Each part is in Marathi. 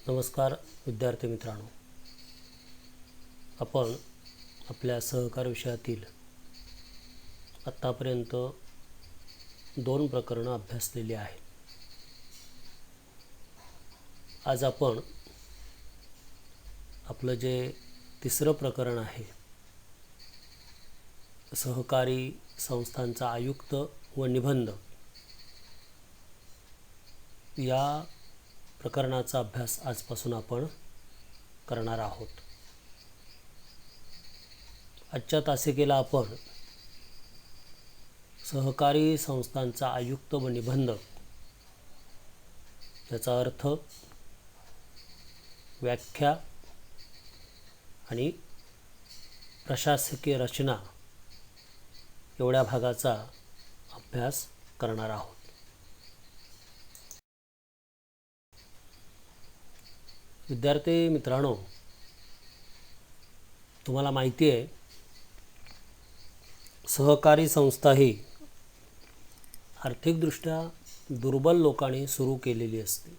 नमस्कार विद्यार्थी मित्रांनो, आपण आपल्या सहकार विषयातील आत्तापर्यंत 2 प्रकरणं अभ्यासलेली आहेत. आज आपण आपलं जे तिसरं प्रकरण आहे, सहकारी संस्थांचा आयुक्त व निबंध, या प्रकरणाचा अभ्यास आजपासून आपण करणार आहोत. आजच्या तासिकेला आपण सहकारी संस्थांचा आयुक्त व निबंध याचा अर्थ, व्याख्या आणि प्रशासकीय रचना एवढ्या भागाचा अभ्यास करणार आहोत. विद्यार्थी मित्रांनो, तुम्हाला माहिती आहे, सहकारी संस्था ही आर्थिकदृष्ट्या दुर्बल लोकांनी सुरू केलेली असते.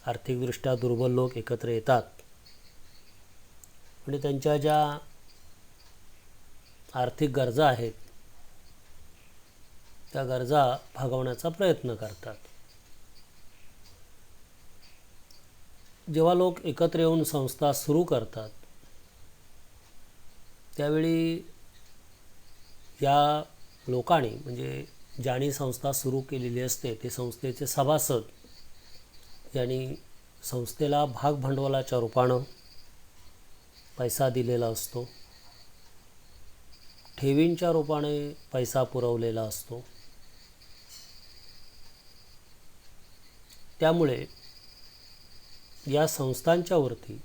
आर्थिकदृष्ट्या दुर्बल लोक एकत्र येतात आणि त्यांच्या ज्या आर्थिक गरजा आहेत त्या गरजा भागवण्याचा प्रयत्न करतात. जेव्हा लोक एकत्र येऊन संस्था सुरू करतात त्यावेळी या लोकांनी, म्हणजे ज्यांनी संस्था सुरू केलेली असते, ते संस्थेचे सभासद यांनी संस्थेला भागभांडवलाच्या रूपानं पैसा दिलेला असतो, ठेवींच्या रूपाने पैसा पुरवलेला असतो. त्यामुळे या संस्थांच्या वरती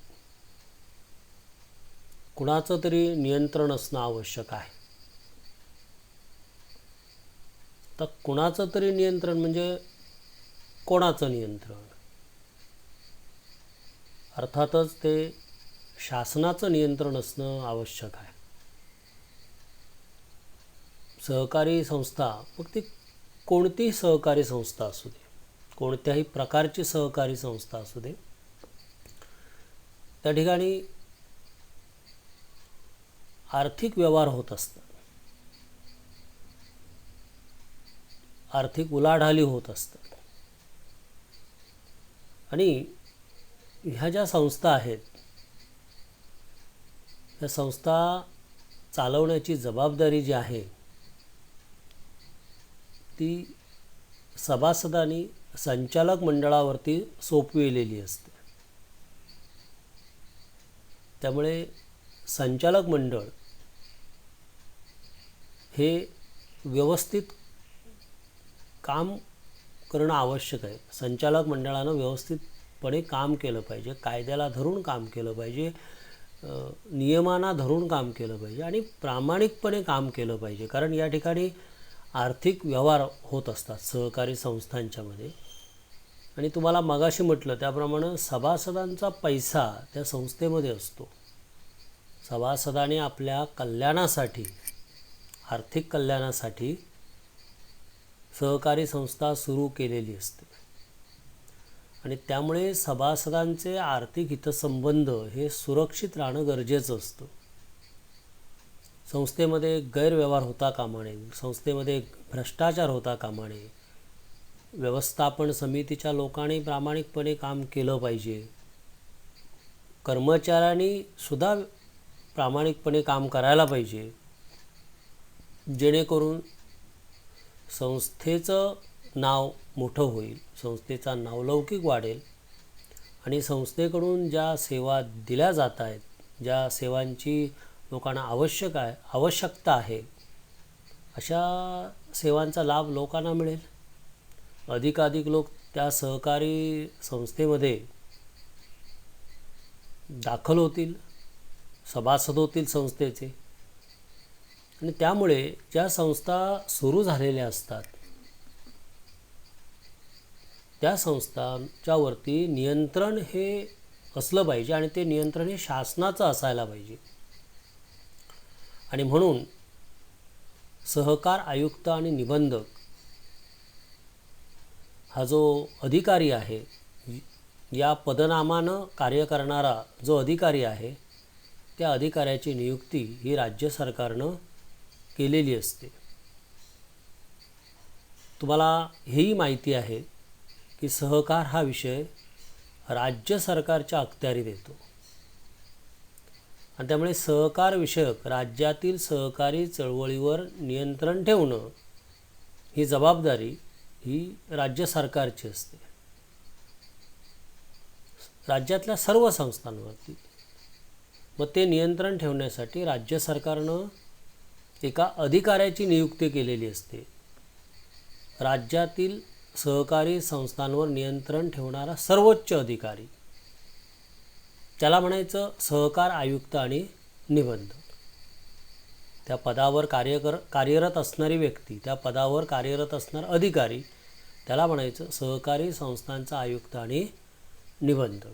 कुणाचं तरी नियंत्रण असणं आवश्यक आहे. तर कुणाचं तरी नियंत्रण म्हणजे कोणाचं नियंत्रण? अर्थातच ते शासनाचं नियंत्रण असणं आवश्यक आहे. सहकारी संस्था, मग ती कोणतीही सहकारी संस्था असू दे, कोणत्याही प्रकारची सहकारी संस्था असू दे, त्या ठिकाणी आर्थिक व्यवहार होत असतात, आर्थिक उलाढाली होत असतात. आणि ह्या ज्या संस्था आहेत, या संस्था चालवण्याची जबाबदारी जी आहे ती सभासदांनी संचालक मंडळावरती सोपविलेली असते. त्यामुळे संचालक मंडळ हे व्यवस्थित काम करणं आवश्यक आहे. संचालक मंडळानं व्यवस्थितपणे काम केलं पाहिजे, कायद्याला धरून काम केलं पाहिजे, नियमांना धरून काम केलं पाहिजे आणि प्रामाणिकपणे काम केलं पाहिजे. कारण या ठिकाणी आर्थिक व्यवहार होत असतात सहकारी संस्थांच्यामध्ये. आणि तुम्हाला मगाशी म्हटलं त्याप्रमाणे सभासदांचा पैसा त्या संस्थेमध्ये असतो. सभासदाने आपल्या कल्याणासाठी, आर्थिक कल्याणासाठी सहकारी संस्था सुरू केलेली असते आणि त्यामुळे सभासदांचे आर्थिक हितसंबंध हे सुरक्षित राहणं गरजेचं असतं. संस्थेमध्ये गैरव्यवहार होता कामा नये, संस्थेमध्ये भ्रष्टाचार होता कामा नये, व्यवस्थापन समितीच्या लोकांनी प्रामाणिकपणे काम केलं पाहिजे, कर्मचाऱ्यांनी सुद्धा प्रामाणिकपणे काम करायला पाहिजे, जेणेकरून संस्थेचं नाव मोठं होईल, संस्थेचा नावलौकिक वाढेल आणि संस्थेकडून ज्या सेवा दिल्या जात आहेत, ज्या सेवांची लोकांना आवश्यकता आहे, अशा सेवांचा लाभ लोकांना मिळेल. अधिकाधिक लोक त्या सहकारी संस्थेमध्ये दाखल होतील, सभासद होतील संस्थेचे. आणि त्यामुळे ज्या संस्था सुरू झालेल्या असतात त्या संस्थांच्यावरती नियंत्रण हे असलं पाहिजे आणि ते नियंत्रण हे शासनाचं असायला पाहिजे. आणि म्हणून सहकार आयुक्त आणि निबंधक हा जो अधिकारी आहे, या पदनामानं कार्य करणारा जो अधिकारी आहे, त्या अधिकाऱ्याची नियुक्ती ही राज्य सरकारनं केलेली असते. तुम्हाला हेही माहिती आहे की सहकार हा विषय राज्य सरकारच्या अखत्यारीत येतो आणि त्यामुळे सहकार विषयक राज्यातील सहकारी चळवळीवर नियंत्रण ठेवणं ही जबाबदारी ही राज्य सरकारची असते, राज्यातल्या सर्व संस्थांवरती. मग ते नियंत्रण ठेवण्यासाठी राज्य सरकारनं एका अधिकाऱ्याची नियुक्ती केलेली असते. राज्यातील सहकारी संस्थांवर नियंत्रण ठेवणारा सर्वोच्च अधिकारी, त्याला म्हणायचं सहकार आयुक्त आणि निबंधक. त्या पदावर कार्यरत असणारी व्यक्ती, त्या पदावर कार्यरत असणारा अधिकारी, त्याला म्हणायचं सहकारी संस्थांचा आयुक्त आणि निबंधक.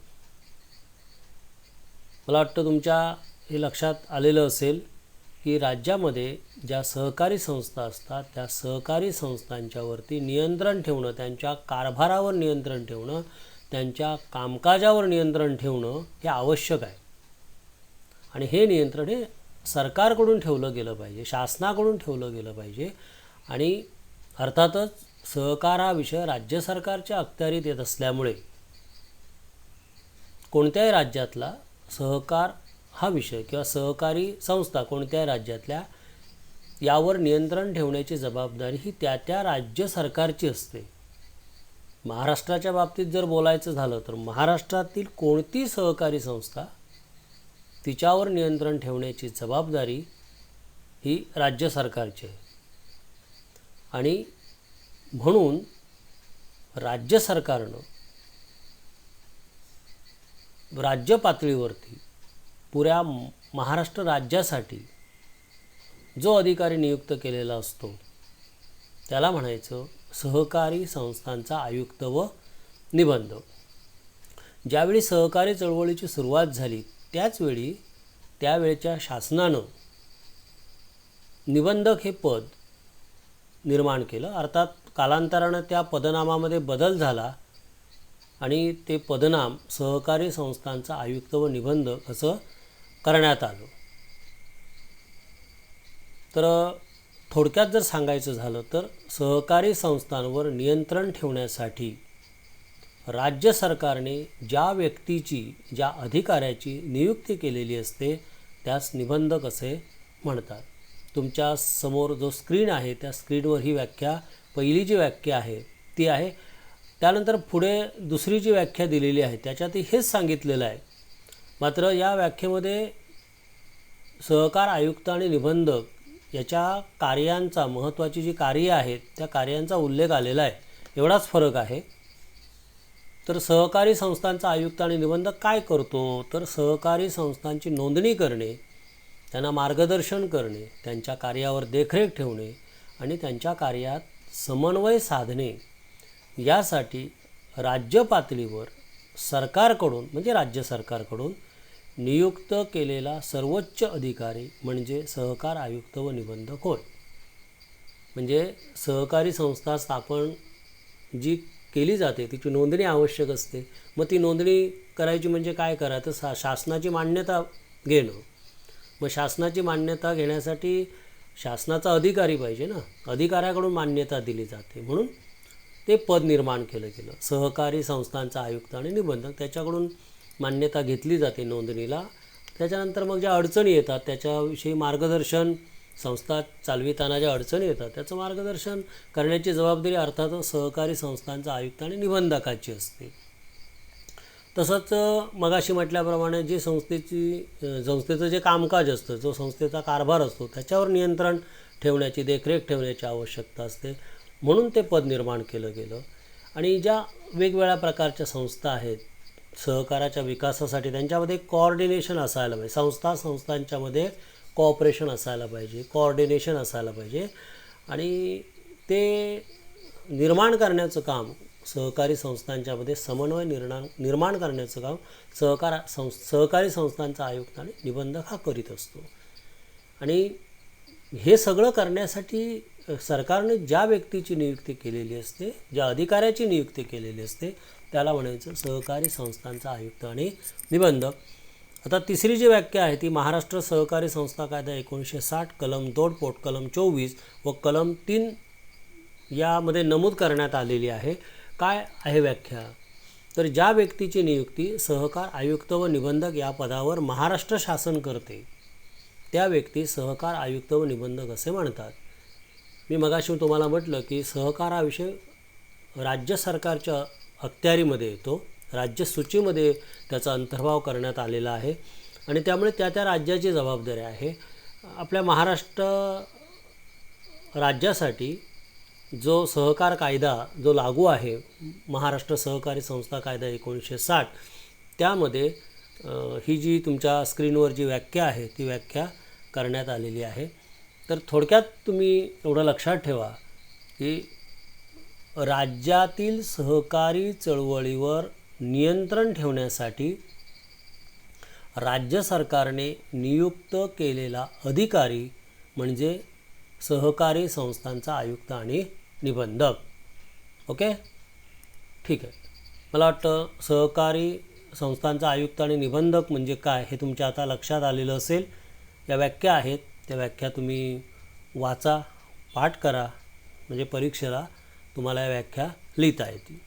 मला वाटतं तुमच्या हे लक्षात आलेलं असेल की राज्यामध्ये ज्या सहकारी संस्था असतात त्या सहकारी संस्थांच्यावरती नियंत्रण ठेवणं, त्यांच्या कारभारावर नियंत्रण ठेवणं, त्यांच्या कामकाजावर नियंत्रण ठेवणं हे आवश्यक आहे. आणि हे नियंत्रण हे सरकारकडून ठेवलं गेलं पाहिजे, शासनाकडून ठेवलं गेलं पाहिजे. आणि अर्थातच सहकार हा विषय राज्य सरकारच्या अखत्यारीत येत असल्यामुळे कोणत्याही राज्यातला सहकार हा विषय किंवा सहकारी संस्था कोणत्याही राज्यातल्या यावर नियंत्रण ठेवण्याची जबाबदारी ही त्या त्या राज्य सरकारची असते. महाराष्ट्राच्या बाबतीत जर बोलायचं झालं तर महाराष्ट्रातील कोणती सहकारी संस्था तिच्यावर नियंत्रण ठेवण्याची जबाबदारी ही राज्य सरकारची आहे. आणि म्हणून राज्य सरकारनं राज्य पातळीवरती पुऱ्या महाराष्ट्र राज्यासाठी जो अधिकारी नियुक्त केलेला असतो त्याला म्हणायचं सहकारी संस्थांचा आयुक्त व निबंधक. ज्यावेळी सहकारी चळवळीची सुरुवात झाली त्यावेळच्या शासनानं निबंधक हे पद निर्माण केलं. अर्थात कालांतरानं त्या पदनामामध्ये बदल झाला आणि ते पदनाम सहकारी संस्थांचा आयुक्त व निबंधक असं करण्यात आलं. तर थोडक्यात जर सांगायचं झालं तर सहकारी संस्थांवर नियंत्रण ठेवण्यासाठी राज्य सरकारने ज्या व्यक्तीची, ज्या अधिकाऱ्याची नियुक्ती केलेली असते त्यास निबंधक असे म्हणतात. तुमच्या समोर जो स्क्रीन आहे त्या स्क्रीनवर ही व्याख्या, पहिली जी व्याख्या आहे ती आहे. त्यानंतर पुढे दुसरी जी व्याख्या दिलेली आहे त्याच्यातही हेच सांगितलेलं आहे. मात्र या व्याख्येमध्ये सहकार आयुक्त आणि निबंधक याच्या कार्यांचा, महत्त्वाची जी कार्य आहेत त्या कार्यांचा उल्लेख आलेला आहे, एवढाच फरक आहे. तर सहकारी संस्थांचा आयुक्त आणि निबंधक काय करतो तर सहकारी संस्थांची नोंदणी करणे, त्यांना मार्गदर्शन करणे, त्यांच्या कार्यावर देखरेख ठेवणे आणि त्यांच्या कार्यात समन्वय साधणे यासाठी राज्य पातळीवर सरकारकडून म्हणजे राज्य सरकारकडून नियुक्त केलेला सर्वोच्च अधिकारी म्हणजे सहकार आयुक्त व निबंधक होय. म्हणजे सहकारी संस्था स्थापन जी केली जाते तिची नोंदणी आवश्यक असते. मग ती नोंदणी करायची म्हणजे काय करायचं, शासनाची मान्यता घेणं. मग शासनाची मान्यता घेण्यासाठी शासनाचा अधिकारी पाहिजे ना, अधिकाऱ्याकडून मान्यता दिली जाते. म्हणून ते पद निर्माण केलं गेलं सहकारी संस्थांचा आयुक्त आणि निबंधक. त्याच्याकडून मान्यता घेतली जाते नोंदणीला. त्याच्यानंतर मग ज्या अडचणी येतात त्याच्याविषयी मार्गदर्शन, संस्था चालविताना ज्या अडचणी येतात त्याचं मार्गदर्शन करण्याची जबाबदारी अर्थातच सहकारी संस्थांचा आयुक्त आणि निबंधकाची असते. तसंच मगाशी म्हटल्याप्रमाणे जी संस्थेचं जे कामकाज असतं, जो संस्थेचा कारभार असतो त्याच्यावर नियंत्रण ठेवण्याची, देखरेख ठेवण्याची आवश्यकता असते. म्हणून ते पद निर्माण केलं गेलं. आणि ज्या वेगवेगळ्या प्रकारच्या संस्था आहेत सहकाराच्या विकासासाठी त्यांच्यामध्ये कोऑर्डिनेशन असायला पाहिजे. संस्थांच्यामध्ये कोऑपरेशन असायला पाहिजे, कोऑर्डिनेशन असायला पाहिजे. आणि ते निर्माण करण्याचं काम, सहकारी संस्थांच्यामध्ये समन्वय निर्माण करण्याचं काम सहकारी संस्थांचा आयुक्त आणि निबंधक हा करीत असतो. आणि हे सगळं करण्यासाठी सरकारने ज्या व्यक्तीची नियुक्ती केलेली असते, ज्या अधिकाऱ्याची नियुक्ती केलेली असते त्याला म्हणायचं सहकारी संस्थांचा आयुक्त आणि निबंधक. आता तिसरी जी व्याख्या आहे ती महाराष्ट्र सहकारी संस्था कायदा 1960 कलम 2 पोटकलम 24 व कलम 3 यामध्ये नमूद करण्यात आलेली आहे. काय आहे व्याख्या? तर ज्या व्यक्तीची नियुक्ती सहकार आयुक्त व निबंधक या पदावर महाराष्ट्र शासन करते त्या व्यक्ती सहकार आयुक्त व निबंधक असे म्हणतात. मी मगाशी तुम्हाला म्हटलं की सहकार हा विषय राज्य सरकारच्या अखत्यारीमध्ये येतो, राज्य सूचीमध्ये त्याचा अंतर्भाव करण्यात आलेला आहे आणि त्यामुळे त्या त्या राज्याची जबाबदारी आहे. आपल्या महाराष्ट्र राज्यासाठी जो सहकार कायदा जो लागू आहे, महाराष्ट्र सहकारी संस्था कायदा 1960, त्यामध्ये ही जी तुमच्या स्क्रीनवर जी व्याख्या आहे ती व्याख्या करण्यात आलेली आहे. तर थोडक्यात तुम्ही एवढं लक्षात ठेवा की राज्यातील सहकारी चळवळीवर नियंत्रण ठेवण्यासाठी राज्य सरकारने नियुक्त केलेला अधिकारी म्हणजे सहकारी संस्थांचा आयुक्त आणि निबंधक. ओके, ठीक आहे. मला वाटतं सहकारी संस्थांचा आयुक्त आणि निबंधक म्हणजे काय हे तुमच्या आता लक्षात आलेलं असेल. या व्याख्या आहेत, त्या व्याख्या तुम्ही वाचा, पाठ करा, म्हणजे परीक्षेला तुम्हाला या व्याख्या लिहिता येतील.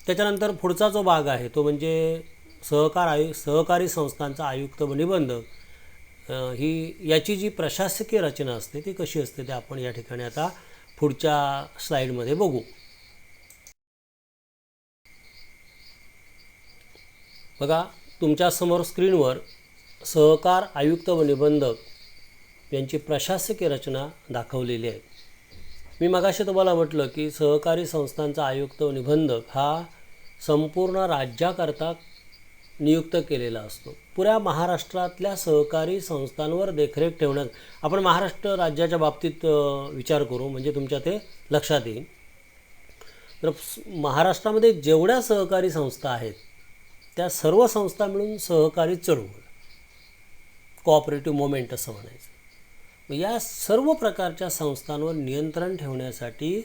त्याच्यानंतर पुढचा जो भाग आहे तो म्हणजे सहकारी संस्थांचा आयुक्त व निबंधक ही याची जी प्रशासकीय रचना असते ती कशी असते ते आपण या ठिकाणी आता पुढच्या स्लाईडमध्ये बघू. बघा, तुमच्यासमोर स्क्रीनवर सहकार आयुक्त व निबंधक यांची प्रशासकीय रचना दाखवलेली आहे. मी मगाशी तुम्हाला म्हटलं की सहकारी संस्थांचा आयुक्त व निबंधक हा संपूर्ण राज्याकरता नियुक्त केलेला असतो. पुऱ्या महाराष्ट्रातल्या सहकारी संस्थांवर देखरेख ठेवण्यात, आपण महाराष्ट्र राज्याच्या बाबतीत विचार करू म्हणजे तुमच्या ते लक्षात येईल. तर महाराष्ट्रामध्ये जेवढ्या सहकारी संस्था आहेत त्या सर्व संस्था मिळून सहकारी चळवळ, कोऑपरेटिव्ह मुवमेंट असं म्हणायचं. या सर्व प्रकारच्या संस्थांवर नियंत्रण ठेवण्यासाठी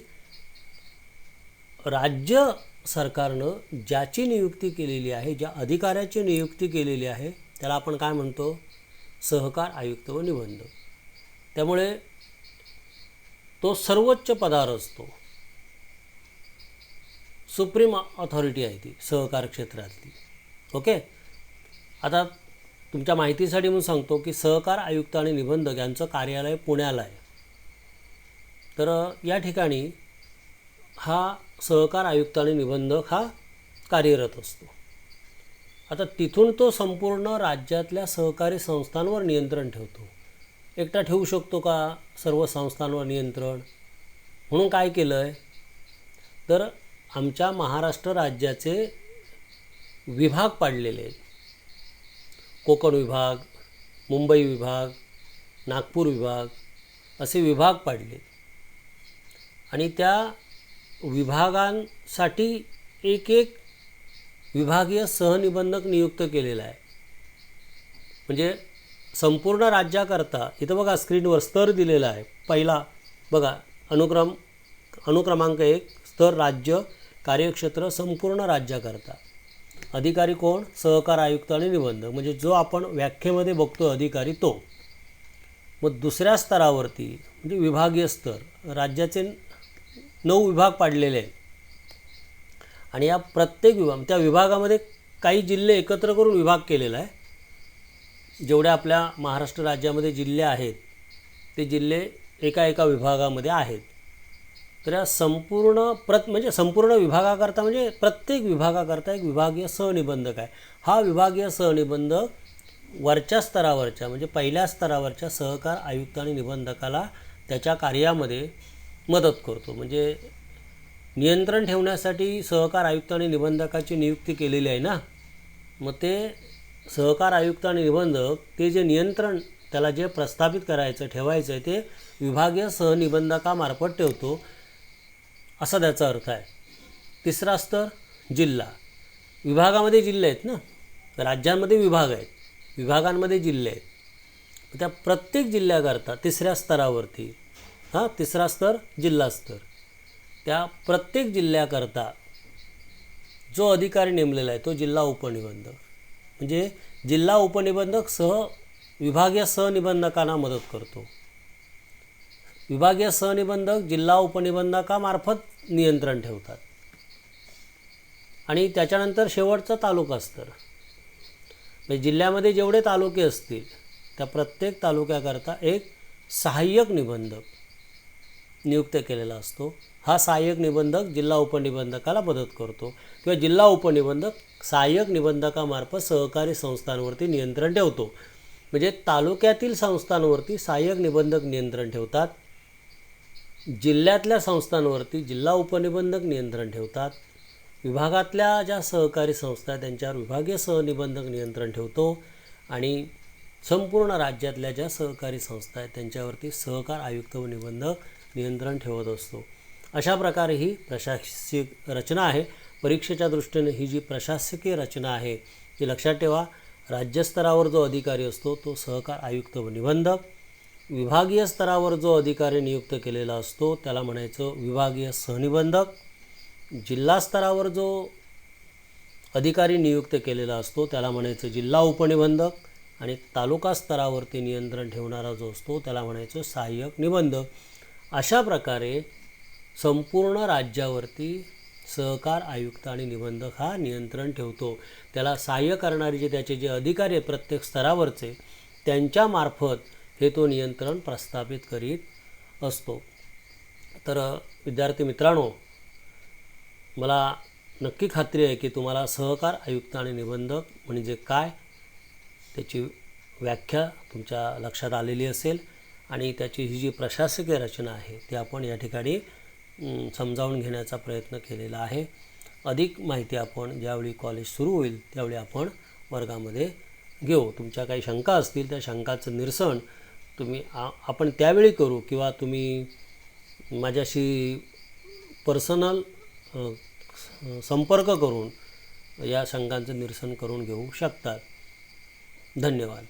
राज्य सरकारनं ज्याची नियुक्ती केलेली आहे, ज्या अधिकाऱ्याची नियुक्ती केलेली आहे त्याला आपण काय म्हणतो? सहकार आयुक्त व निबंधक. त्यामुळे तो सर्वोच्च पदावर असतो, सुप्रीम ऑथॉरिटी आहे ती सहकार क्षेत्रातली. ओके, आता तुमच्या माहितीसाठी म्हणून सांगतो की सहकार आयुक्त आणि निबंधक यांचं कार्यालय पुण्याला आहे. तर या ठिकाणी हा सहकार आयुक्त आणि निबंधक हा कार्यरत असतो. आता तिथून तो संपूर्ण राज्यातल्या सहकारी संस्थांवर नियंत्रण ठेवतो. एकटा ठेवू शकतो का सर्व संस्थांवर नियंत्रण? म्हणून काय केलं आहे तर आमच्या महाराष्ट्र राज्याचे विभाग पाडलेले आहेत. कोकण विभाग, मुंबई विभाग, नागपूर विभाग असे विभाग पाडले आणि त्या विभागांसाठी एक एक विभागीय सहनिबंधक नियुक्त केलेला आहे. म्हणजे संपूर्ण राज्याकरता इथं बघा स्क्रीनवर स्तर दिलेला आहे. पहिला बघा अनुक्रमांक 1 स्तर राज्य, कार्यक्षेत्र संपूर्ण राज्याकरता. अधिकारी कोण? सहकार आयुक्त आणि निबंधक, म्हणजे जो आपण व्याख्येमध्ये बघतो अधिकारी तो. मग दुसऱ्या स्तरावरती म्हणजे विभागीय स्तर, राज्याचे 9 विभाग पाडलेले आहेत आणि या प्रत्येक त्या विभागामध्ये काही जिल्हे एकत्र करून विभाग केलेला आहे. जेवढ्या आपल्या महाराष्ट्र राज्यामध्ये जिल्हे आहेत ते जिल्हे एका एका विभागामध्ये आहेत. तर या संपूर्ण म्हणजे संपूर्ण विभागाकरता म्हणजे प्रत्येक विभागाकरता एक विभागीय सहनिबंधक आहे. हा विभागीय सहनिबंधक वरच्या स्तरावरच्या म्हणजे पहिल्या स्तरावरच्या सहकार आयुक्त आणि निबंधकाला त्याच्या कार्यामध्ये मदत करतो. म्हणजे नियंत्रण ठेवण्यासाठी सहकार आयुक्त आणि निबंधकाची नियुक्ती केलेली आहे ना, मग ते सहकार आयुक्त आणि निबंधक ते जे नियंत्रण त्याला जे प्रस्थापित करायचं ठेवायचं आहे ते विभागीय सहनिबंधकामार्फत ठेवतो असा त्याचा अर्थ आहे. तिसरा स्तर जिल्हा. विभागामध्ये जिल्हे आहेत ना, राज्यांमध्ये विभाग आहेत, विभागांमध्ये जिल्हे आहेत. त्या प्रत्येक जिल्ह्याकरता तिसऱ्या स्तरावरती तिसरा स्तर जिल्हा स्तर. त्या प्रत्येक जिल्ह्याकरता जो अधिकारी नेमलेला आहे तो जिल्हा उपनिबंधक. म्हणजे जिल्हा उपनिबंधक विभागीय सहनिबंधकांना मदत करतो. विभागीय सहनिबंधक जिल्हा उपनिबंधकामार्फत नियंत्रण ठेवतात. आणि त्याच्यानंतर शेवटचं तालुका स्तर. म्हणजे जिल्ह्यामध्ये जेवढे तालुके असतील त्या प्रत्येक तालुक्याकरता एक सहाय्यक निबंधक नियुक्त केलेला असतो. हा सहाय्यक निबंधक जिल्हा उपनिबंधकाला मदत करतो किंवा जिल्हा उपनिबंधक सहाय्यक निबंधकामार्फत सहकारी संस्थांवरती नियंत्रण ठेवतो. म्हणजे तालुक्यातील संस्थांवरती सहाय्यक निबंधक नियंत्रण ठेवतात, जिल्ह्यातल्या संस्थांवरती जिल्हा उपनिबंधक नियंत्रण ठेवतात, विभागातल्या ज्या सहकारी संस्था त्यांच्यावर विभागीय सहनिबंधक नियंत्रण ठेवतो आणि संपूर्ण राज्यातल्या ज्या सहकारी संस्था आहेत त्यांच्यावरती सहकार आयुक्त व निबंधक नियंत्रण ठेवत असतो. अशा प्रकारे ही प्रशासकीय रचना आहे. परीक्षेच्या दृष्टीने ही जी प्रशासकीय रचना आहे ती लक्षात ठेवा. राज्यस्तरावर जो अधिकारी असतो तो सहकार आयुक्त व निबंधक. विभागीय स्तरावर जो अधिकारी नियुक्त केलेला असतो त्याला म्हणायचं विभागीय सहनिबंधक. जिल्हा स्तरावर जो अधिकारी नियुक्त केलेला असतो त्याला म्हणायचं जिल्हा उपनिबंधक. आणि तालुका स्तरावरती नियंत्रण ठेवणारा जो असतो त्याला म्हणायचं सहाय्यक निबंधक. अशा प्रकारे संपूर्ण राज्यावरती सहकार आयुक्त आणि निबंधक हा नियंत्रण ठेवतो. त्याला सहाय्य करणारे त्याचे जे अधिकारी आहेत प्रत्येक स्तरावरचे त्यांच्यामार्फत हे तो नियंत्रण प्रस्थापित करीत असतो. तर विद्यार्थी मित्रांनो, मला नक्की खात्री आहे की तुम्हाला सहकार आयुक्त आणि निबंधक म्हणजे काय त्याची व्याख्या तुमच्या लक्षात आलेली असेल आणि त्याची ही जी प्रशासकीय रचना आहे ती आपण या ठिकाणी समजावून घेण्याचा प्रयत्न केलेला आहे. अधिक माहिती आपण ज्यावेळी कॉलेज सुरू होईल त्यावेळी आपण वर्गामध्ये घेऊ. तुमच्या काही शंका असतील त्या शंकाचं निरसन आपण त्यावेळी करू किंवा तुम्ही माझ्याशी पर्सनल संपर्क करून या शंकांचं निरसन करून घेऊ शकतात. धन्यवाद.